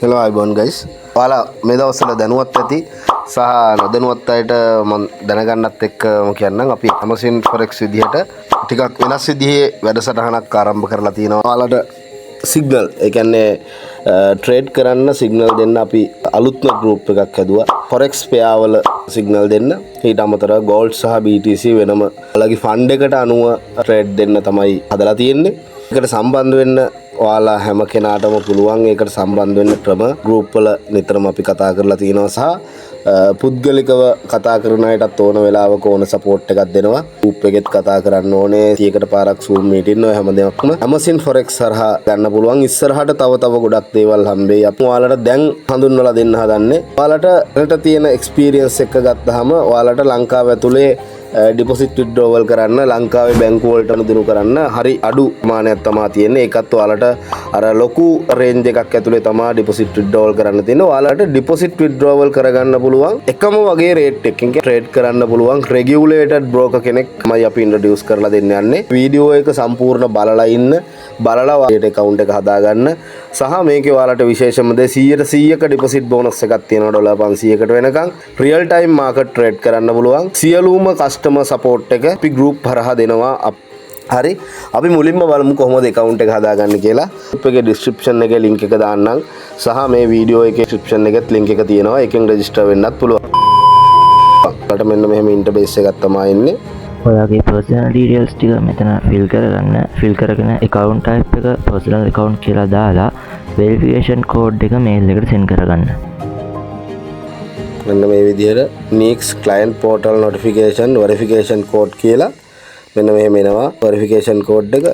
Hello everyone guys. ඔයාලා මේ දවස්වල දැනුවත් ඇති සහ නොදැනුවත් අයට මම දැනගන්නත් එක්ක කියන්නම් අපි Amazon Forex විදිහට ටිකක් වෙනස් විදිහේ වැඩසටහනක් ආරම්භ කරලා තියෙනවා. ඔයාලට සිග්නල් ඒ කියන්නේ ට්‍රේඩ් කරන්න සිග්නල් දෙන්න අපි අලුත්ම ගෲප් එකක් හැදුවා. Forex pair වල සිග්නල් දෙන්න. ඊට අමතරව gold සහ BTC වෙනම ඔයාලගේ ෆන්ඩ් එකට අනුව ට්‍රේඩ් දෙන්න තමයි හදලා තියෙන්නේ. ඒකට සම්බන්ධ වෙන්න ඔයාලා හැම කෙනාටම පුළුවන් ඒකට සම්බන්ධ වෙන්න ක්‍රම ගෲප් වල නිතරම අපි කතා කරලා තියෙනවා සහ පුද්ගලිකව කතා කරන අයටත් ඕන වෙලාවක ඕන සපෝට් එකක් දෙනවා. ගෲප් එකෙත් කතා කරන්න ඕනේ 100කට පාරක් Zoom meeting ඔය හැමදේමක්ම Amazon Forex හරහා ගන්න පුළුවන්. ඉස්සරහට තව ගොඩක් දේවල් හම්බෙයි. අපි ඔයාලට දැන් හඳුන්වලා දෙන්න හදන්නේ. ඔයාලට තියෙන එක්ස්පීරියන්ස් එක ගත්තාම ඔයාලට ලංකාව ඇතුලේ ඩිපොසිට් විත්ඩ්‍රෝවල් කරන්න ලංකාවේ බැංකු වලට අනුදිනු කරන්න හරි අඩු ප්‍රමාණයක් තමයි තියෙන්නේ. ඒකත් ඔයාලට අර ලොකු රේන්ජ් එකක් ඇතුලේ තමයි ඩිපොසිට් විත්ඩ්‍රෝවල් කරන්න තියෙන්නේ. ඔයාලට ඩිපොසිට් විත්ඩ්‍රෝවල් කරගන්න පුළුවන් එකම වගේ රේට් එකකින් ට්‍රේඩ් කරන්න පුළුවන් රෙගියුලේටඩ් බ්‍රෝකර් කෙනෙක් තමයි අපි ඉන්ට්‍රොඩියුස් කරලා දෙන්න යන්නේ. වීඩියෝ එක සම්පූර්ණ බලලා ඔයාලට account එක හදාගන්න සහ මේකේ ඔයාලට විශේෂම දේ 100% ඩිපොසිට් බෝනස් එකක් තියෙනවා ඩොලර් 500කට වෙනකන් රියල් ටයිම් මාකට් ට්‍රේඩ් කරන්න පුළුවන්. සියලුම කස්ටමර් සපෝට් එක අපි group හරහා දෙනවා. හරි අපි මුලින්ම බලමු කොහොමද account එක හදාගන්න කියලා. group එකේ description එකේ link එක දාන්නම් සහ මේ වීඩියෝ එකේ description එකෙත් link එක තියෙනවා. එකෙන් register වෙන්නත් පුළුවන්. ඔයාලට මෙන්න මෙහෙම interface එකක් තමයි ඉන්නේ. ඔයාගේ personal details ටික මෙතන fill කරගන්න. fill කරගෙන account type එක personal account කියලා දාලා verification code එක mail එකට send කරගන්න. මෙන්න මේ විදිහට Nix client portal notification verification code කියලා මෙන්න මෙහෙම එනවා. verification code එක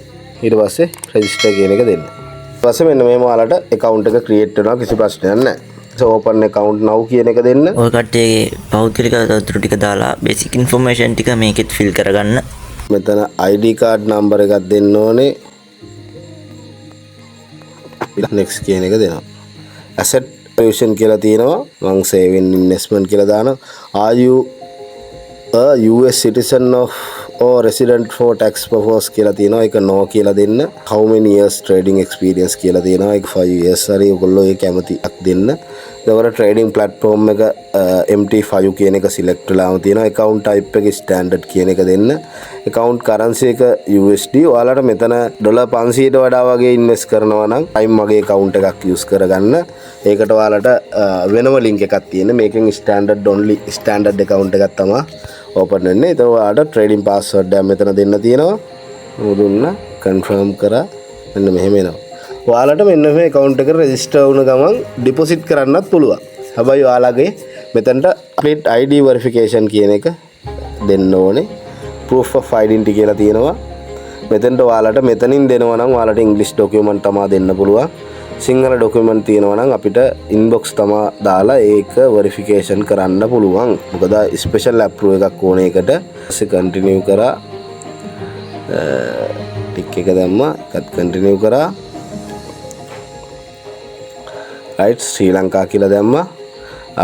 ඊට පස්සේ register කියන එක දෙන්න. ඊට පස්සේ මෙන්න මෙහෙම ඔයාලට account එක create වෙනවා. කිසි ප්‍රශ්නයක් නැහැ. so open account now කියන එක දෙන්න. ඔය කට්ටියගේ පෞද්ගලික තොරතුරු ටික දාලා basic information ටික මේකෙත් fill කරගන්න. මෙතන ID card number එකක් දෙන්න ඕනේ. next කියන එක දෙනවා. asset valuation කියලා තියෙනවා. මම saving investment කියලා දානවා. are you a US citizen of or resident for tax purpose කියලා තියෙනවා. ඒක no කියලා දෙන්න. how many years trading experience කියලා තියෙනවා. ඒක 5 years හරි ඔයගොල්ලෝ ඒ කැමතික් දෙන්න. ඒවල trading platform එක MT5 කියන එක select වෙලාම තියෙනවා. account type එක standard කියන එක දෙන්න. account currency එක USD. ඔයාලට මෙතන ඩොලර් 500ට වඩා වගේ invest කරනවා නම් time වගේ account එකක් use කරගන්න. ඒකට ඔයාලට වෙනම link එකක් තියෙන. මේකෙන් standard account එකක් තමයි open වෙන්නේ. ඒක ඔයාලට trading password එක මෙතන දෙන්න තියෙනවා. දුන්න confirm කරා මෙන්න මෙහෙම එනවා. ඔයාලට මෙන්න මේ account එක register වුණ ගමන් deposit කරන්නත් පුළුවන්. හැබැයි ඔයාලගේ මෙතනට complete ID verification කියන එක දෙන්න ඕනේ. proof of identity කියලා තියෙනවා. මෙතනට ඔයාලට මෙතනින් දෙනවා නම් ඔයාලට English document තමයි දෙන්න පුළුවන්. සිංහල document තියෙනවා නම් අපිට inbox තමයි දාලා ඒක verification කරන්න පුළුවන්. මොකද special approve එකක් ඕනේ ඒකට. ඊට continue කරා ටික් එක දැම්මා. ඒකත් continue කරා. right ශ්‍රී ලංකා කියලා දැම්මා.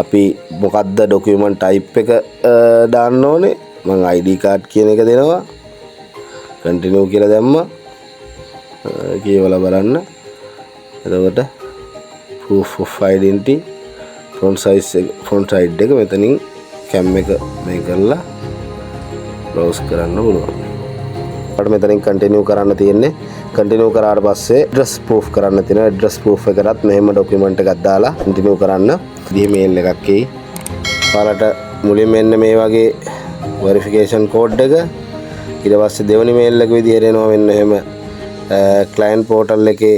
අපි මොකද්ද document type එක දාන්න ඕනේ. මම ID card කියන එක දෙනවා. continue කියලා දැම්මා. කියවලා බලන්න. එතකොට proof of identity front side එක මෙතනින් cam එක මේ කරලා browse කරන්න පුළුවන්. අපිට මෙතනින් continue කරන්න තියෙන්නේ. continue කරාට පස්සේ address proof කරන්න තියෙනවා. address proof එකකට මෙහෙම document එකක් දාලා continue කරන්න. ඉතින් mail එකක් එයි. ඔයාලට මුලින් මෙන්න මේ වගේ verification code එක ඊට පස්සේ දෙවෙනි mail එක විදිහට එනවා මෙන්න එහෙම client portal එකේ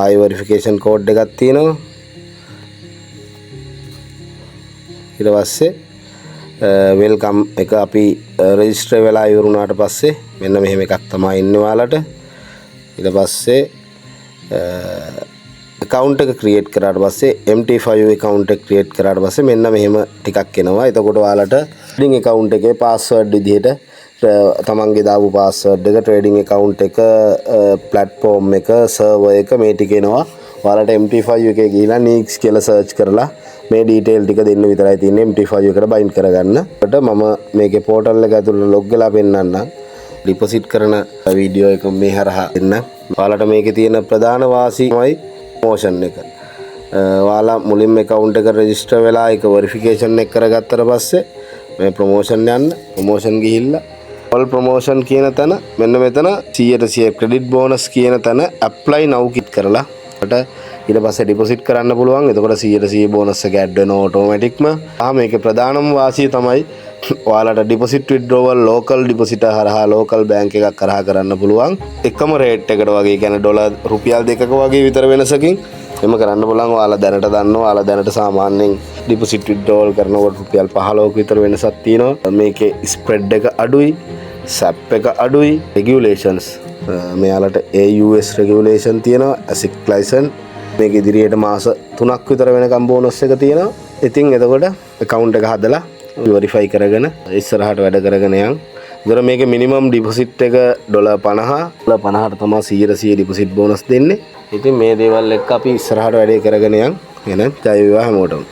I verification code එකක් තියෙනවා. ඊට පස්සේ welcome එක අපි register වෙලා ඉවරුණාට පස්සේ මෙන්න මෙහෙම එකක් තමයි ඉන්නේ ඔයාලට. ඊට පස්සේ account එක create කරාට පස්සේ MT5 account එක create කරාට පස්සේ මෙන්න මෙහෙම ටිකක් එනවා. එතකොට ඔයාලට trading account එකේ password විදිහට තමන්ගේ දාපු password එක trading account එක platform එක server එක මේ ටික එනවා. ඔයාලට MT5 එකේ ගිහිලා Nix කියලා search කරලා මේ detail ටික දෙන්න විතරයි තියෙන්නේ. MT5 එකට bind කරගන්න. ඊට මම මේකේ portal එක ඇතුළේ log වෙලා පෙන්නන්නම්. deposit කරන වීඩියෝ එක මේ හරහා දෙන්න. ඔයාලට මේකේ තියෙන ප්‍රධාන වාසියමයි motion එක. ඔයාලා මුලින්ම account එක register වෙලා ඒක verification එක කරගත්තට පස්සේ මේ promotion යන්න promotion ගිහිල්ලා all promotion කියන තැන මෙන්න මෙතන 100% credit bonus කියන තැන apply now කිත් කරලා ඊට පස්සේ ඩිපොසිට් කරන්න පුළුවන්. එතකොට 100% බෝනස් එක ඇඩ් වෙනවා ඔටෝමැටික්ම. මේකේ ප්‍රධානම වාසිය තමයි ඔයාලට ඩිපොසිට් විත්ඩ්‍රෝවල් ලෝකල් ඩිපොසිට් හරහා ලෝකල් බැංක් එකක් කරහා කරන්න පුළුවන්. එකම රේට් එකට වගේ කියන්නේ ඩොලර් රුපියල් 2ක වගේ විතර වෙනසකින් එම කරන්න පුළුවන්. ඔයාලා දැනට දන්නවා ඔයාලා දැනට සාමාන්‍යයෙන් ඩිපොසිට් විත්ඩ්‍රෝවල් කරනකොට රුපියල් 15ක විතර වෙනසක් තියෙනවා. මේකේ ස්ප්‍රෙඩ් එක අඩුයි, SAP එක අඩුයි, රෙගියුලේෂන්ස් මෙයාලට AUS රෙගියුලේෂන් තියෙනවා, ASIC license මේක ඉදිරියට මාස 3ක් විතර වෙනකම් බෝනස් එක තියෙනවා. ඉතින් එතකොට account එක හදලා verify කරගෙන ඉස්සරහට වැඩ කරගෙන යන්න. ඒතර මේකේ minimum deposit එක $50. $50ට තමයි 100% deposit bonus දෙන්නේ. ඉතින් මේ දේවල් එක්ක අපි ඉස්සරහට වැඩේ කරගෙන යන්න. එහෙනම් ජය වේවා හැමෝටම.